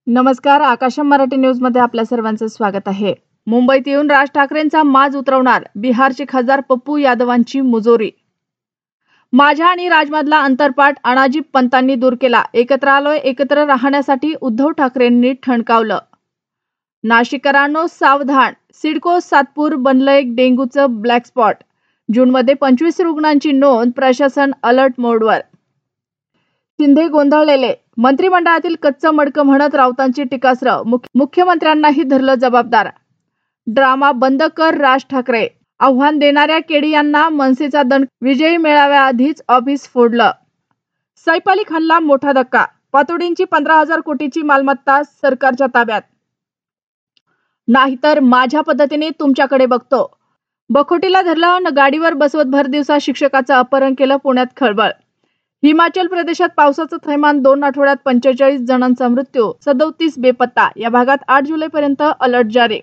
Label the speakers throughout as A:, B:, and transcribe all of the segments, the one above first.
A: नमस्कार, आकाशम मराठी न्यूज मध्ये आपल्या सर्वांचं स्वागत आहे। मुंबईत येऊन राज ठाकरेंचा माज उतरवणार बिहारचे खासदार पप्पू यादवांची मुजोरी। माझ्या आणि राजमधला अंतरपाठ अनाजी पंतांनी दूर केला। एकत्र आलोय, एकत्र राहण्यासाठी उद्धव ठाकरेंनी ठणकावलं। नाशिककरांनो सावधान, सिडको सातपूर बनलंय डेंग्यूचं ब्लॅक स्पॉट। जूनमध्ये 25 रुग्णांची नोंद, प्रशासन अलर्ट मोडवर। शिंदे गोंधळलेले, मंत्रिमंडळातील कच्चं मडकं म्हणत राऊतांची टीकास्त्र, मुख्यमंत्र्यांनाही धरलं जबाबदार। ड्रामा बंद कर राज ठाकरे, आव्हान देणाऱ्या केडी यांना मनसेचा दणका, विजयी मेळाव्याआधीच ऑफिस फोडलं। सैफ अली खानला मोठा धक्का, पातोडींची 15,000 कोटीची मालमत्ता सरकारच्या ताब्यात। नाहीतर माझ्या पद्धतीने तुमच्याकडे बघतो। बखोटीला धरलं न गाडीवर बसवत भर दिवसा शिक्षकाचं अपहरण केलं, पुण्यात खळबळ। हिमाचल प्रदेशात पावसाचं थैमान, 2 आठवड्यात 45 जणांचा मृत्यू, 37 बेपत्ता। या भागात 8 जुलैपर्यंत अलर्ट जारी।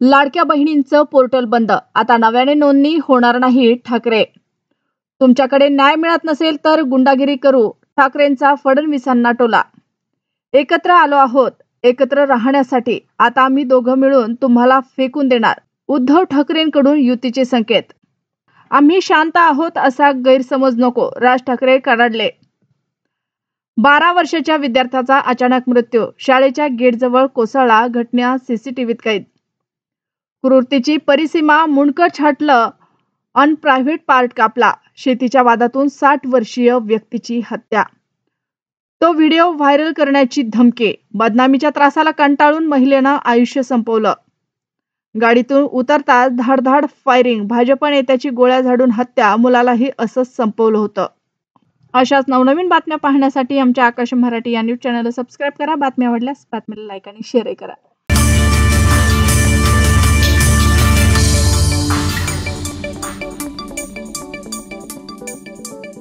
A: लाडक्या बहिणींचं पोर्टल बंद, आता नव्याने नोंदणी होणार नाही। ठाकरे, तुमच्याकडे न्याय मिळत नसेल तर गुंडागिरी करू, ठाकरेंचा फडणवीसांना टोला। एकत्र आलो आहोत, एकत्र राहण्यासाठी, आता आम्ही दोघं मिळून तुम्हाला फेकून देणार, उद्धव ठाकरेंकडून युतीचे संकेत। आम्ही शांत आहोत असा गैरसमज नको, राज ठाकरे कडाडले। 12 वर्षाच्या विद्यार्थ्याचा अचानक मृत्यू, शाळेच्या गेटजवळ कोसळला, घटना सीसीटीव्हीत कैद। क्रूरतेची परिसीमा, मुंडकं छाटलं अन प्रायव्हेट पार्ट कापला, शेतीच्या वादातून 60 वर्षीय व्यक्तीची हत्या। तो व्हिडिओ व्हायरल करण्याची धमकी, बदनामीच्या त्रासाला कंटाळून महिलेनं आयुष्य संपवलं। गाडीतून उतरताच धाडधाड फायरिंग, भाजप नेत्याची गोळ्या झाडून हत्या, मुलालाही असंच संपवलं होतं। अशाच नवनवीन बातम्या पाहण्यासाठी आमच्या आकाशम मराठी या न्यूज चॅनलला सबस्क्राईब करा। बातम्या आवडल्यास बातमीला लाईक आणि शेअर करा।